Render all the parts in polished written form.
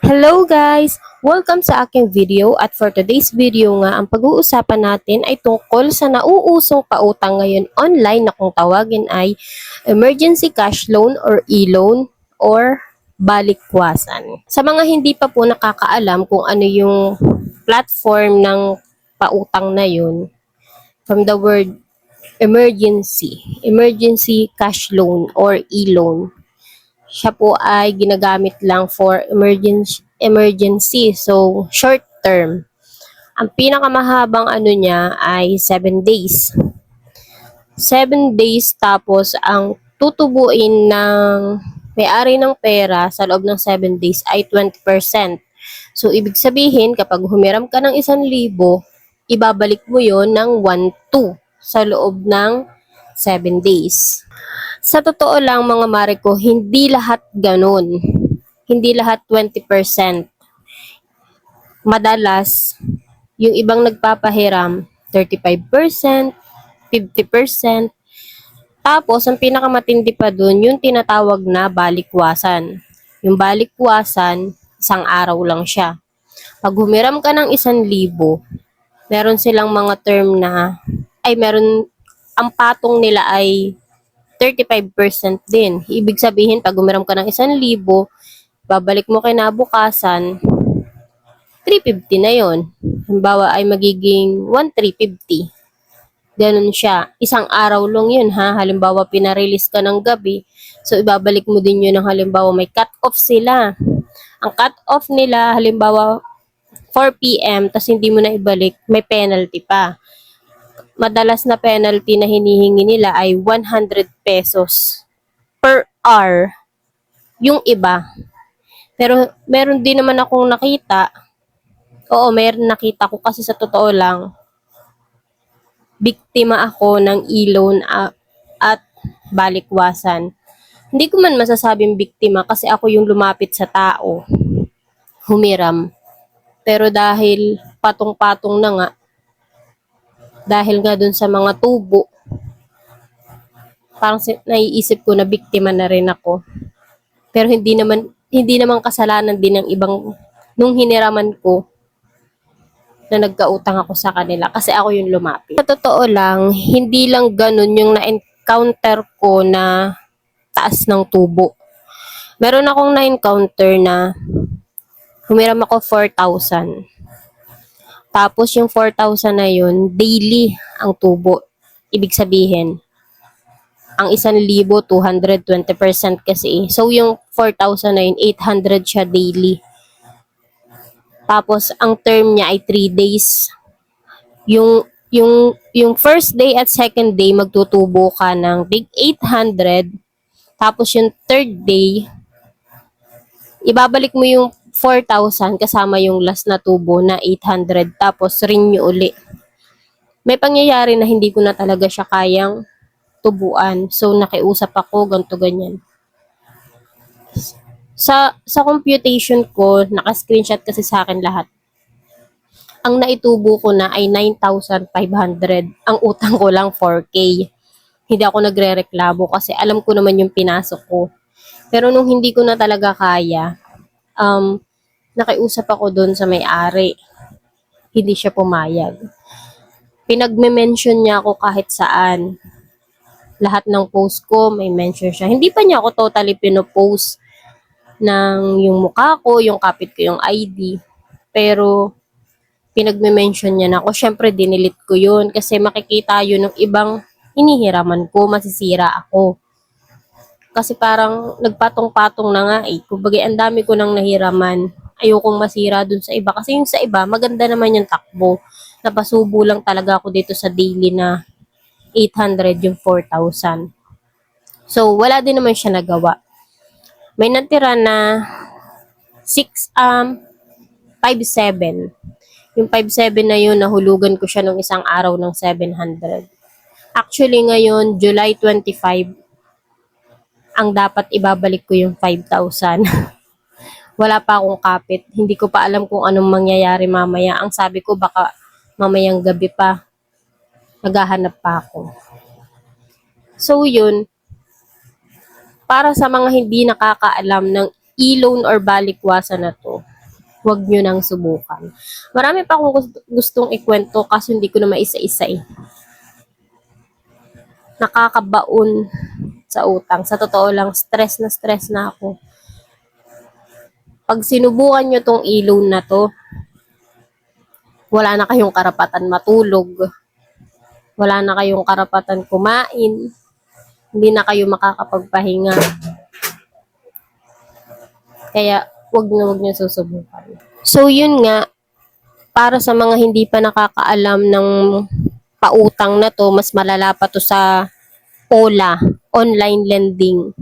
Hello guys! Welcome sa aking video at for today's video nga, ang pag-uusapan natin ay tungkol sa nauusong pautang ngayon online na kung tawagin ay emergency cash loan or e-loan or balikwasan. Sa mga hindi pa po nakakaalam kung ano yung platform ng pautang na yun, from the word emergency cash loan or e-loan, siya po ay ginagamit lang for emergency. So, short term. Ang pinakamahabang ano niya ay 7 days. 7 days tapos ang tutubuin ng may-ari ng pera sa loob ng 7 days ay 20%. So, ibig sabihin, kapag humiram ka ng 1,000, ibabalik mo yon ng 1,200 sa loob ng 7 days. Sa totoo lang mga mare ko, hindi lahat ganun. Hindi lahat 20%. Madalas, yung ibang nagpapahiram, 35%, 50%. Tapos, ang pinakamatindi pa dun, yung tinatawag na balikwasan. Yung balikwasan, isang araw lang siya. Pag humiram ka ng 1,000, meron silang mga term na, ang patong nila ay 35% din. Ibig sabihin, pag umiram ka ng 1,000, babalik mo kinabukasan, 350 na yon. Halimbawa ay magiging 1,350. Ganun siya. Isang araw lang yun ha. Halimbawa, pinarelease ka ng gabi. So, ibabalik mo din yun ng halimbawa may cut-off sila. Ang cut-off nila, halimbawa 4 p.m. tas hindi mo na ibalik, may penalty pa. Madalas na penalty na hinihingi nila ay 100 pesos per hour yung iba. Pero meron din naman akong nakita, meron nakita ko kasi sa totoo lang, biktima ako ng e-loan at balikwasan. Hindi ko man masasabing biktima kasi ako yung lumapit sa tao, humiram. Pero dahil patong-patong na nga, dahil nga dun sa mga tubo, parang naiisip ko na biktima na rin ako. Pero hindi naman kasalanan din ng ibang nung hiniraman ko na nagkautang ako sa kanila kasi ako yung lumapit. Sa totoo lang, hindi lang ganun yung na-encounter ko na taas ng tubo. Meron akong na-encounter na humiram ako 4,000. Tapos yung 4,000 na yun, daily ang tubo. Ibig sabihin, ang 1,000, 220% kasi. So, yung 4,000 na yun, 800 siya daily. Tapos, ang term niya ay 3 days. Yung first day at second day, magtutubo ka ng big 800. Tapos, yung third day, ibabalik mo yung 4,000 kasama yung last na tubo na 800. Tapos, renew uli. May pangyayari na hindi ko na talaga siya kayang tubuan. So, nakiusap ako, ganto ganyan. Sa computation ko, naka-screenshot kasi sa akin lahat. Ang naitubo ko na ay 9,500. Ang utang ko lang 4K. Hindi ako nagrereklamo kasi alam ko naman yung pinasok ko. Pero nung hindi ko na talaga kaya, nakiusap ako doon sa may-ari. Hindi siya pumayag. Pinagme-mention niya ako kahit saan. Lahat ng post ko, may mention siya. Hindi pa niya ako totally pinopost ng yung mukha ko, yung kapit ko, yung ID. Pero, pinagme-mention niya na ako. Syempre, dinilit ko yun kasi makikita yun ng ibang hinihiraman ko, masisira ako. Kasi parang nagpatong-patong na nga eh. Kumbaga, ang dami ko nang nahiraman. Ayokong masira dun sa iba. Kasi yung sa iba, maganda naman yung takbo. Napasubo lang talaga ako dito sa daily na 800 yung 4,000. So, wala din naman siya nagawa. May natira na 5,700. Yung 5,700 na yun, nahulugan ko siya nung isang araw ng 700. Actually, ngayon, July 25, ang dapat ibabalik ko yung 5,000. Wala pa akong kapit. Hindi ko pa alam kung anong mangyayari mamaya. Ang sabi ko, baka mamayang gabi pa, maghahanap pa ako. So, yun, para sa mga hindi nakakaalam ng e-loan or balikwasan na to, Huwag nyo nang subukan. Marami pa akong gustong ikwento kaso hindi ko na maisa-isa eh. Nakakabaon sa utang. Sa totoo lang, stress na ako. Pag sinubukan nyo tong e-loan na to, wala na kayong karapatan matulog. Wala na kayong karapatan kumain. Hindi na kayo makakapagpahinga. Kaya, wag nyo susubukan. So, yun nga, para sa mga hindi pa nakakaalam ng pautang na to, mas malala pa to sa OLA, online lending,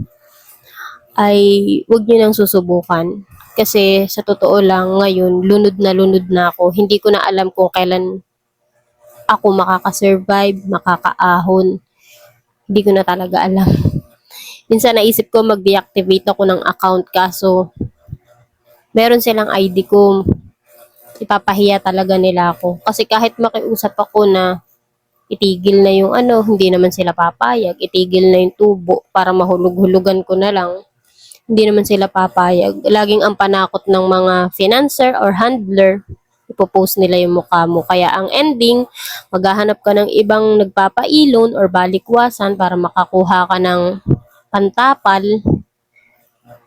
ay wag nyo nang susubukan. Kasi sa totoo lang, ngayon, lunod na ako. Hindi ko na alam kung kailan ako makakasurvive, makakaahon. Hindi ko na talaga alam. Minsan naisip ko mag-deactivate ako ng account kaso meron silang ID ko. Ipapahiya talaga nila ako. Kasi kahit makiusap ako na itigil na yung hindi naman sila papayag. Itigil na yung tubo para mahulog-hulugan ko na lang. Hindi naman sila papayag. Laging ang panakot ng mga financer or handler, ipopost nila yung mukha mo. Kaya ang ending, maghahanap ka ng ibang nagpapa-e-loan or balikwasan para makakuha ka ng pantapal.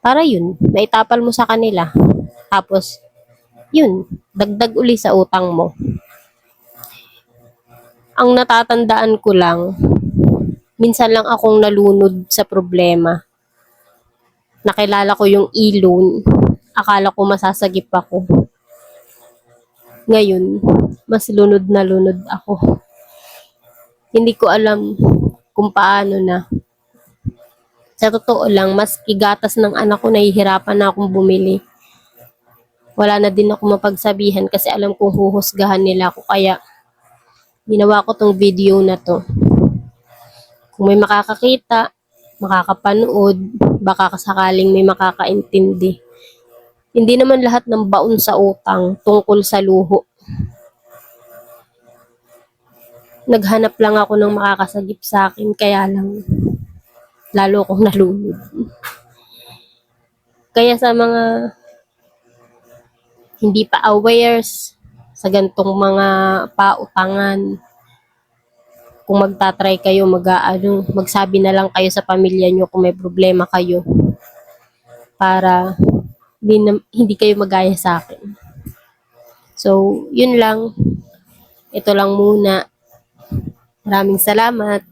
Para yun, maitapal mo sa kanila. Tapos, yun, dagdag uli sa utang mo. Ang natatandaan ko lang, minsan lang akong nalunod sa problema. Nakilala ko yung e-loan. Akala ko masasagip ako. Ngayon, mas lunod na lunod ako. Hindi ko alam kung paano na. Sa totoo lang, mas kigatas ng anak ko, nahihirapan na akong bumili. Wala na din ako mapagsabihan kasi alam kong huhusgahan nila ako. Kaya, ginawa ko tong video na to. Kung may makakakita, makakapanood, baka sakaling may makakaintindi. Hindi naman lahat ng baon sa utang tungkol sa luho. Naghanap lang ako ng makakasagip sa akin, kaya lang lalo akong nalunod. Kaya sa mga hindi pa aware sa gantong mga pautangan, kung magtatry kayo, magsabi na lang kayo sa pamilya nyo kung may problema kayo para hindi kayo magaya sa akin. So, yun lang. Ito lang muna. Maraming salamat.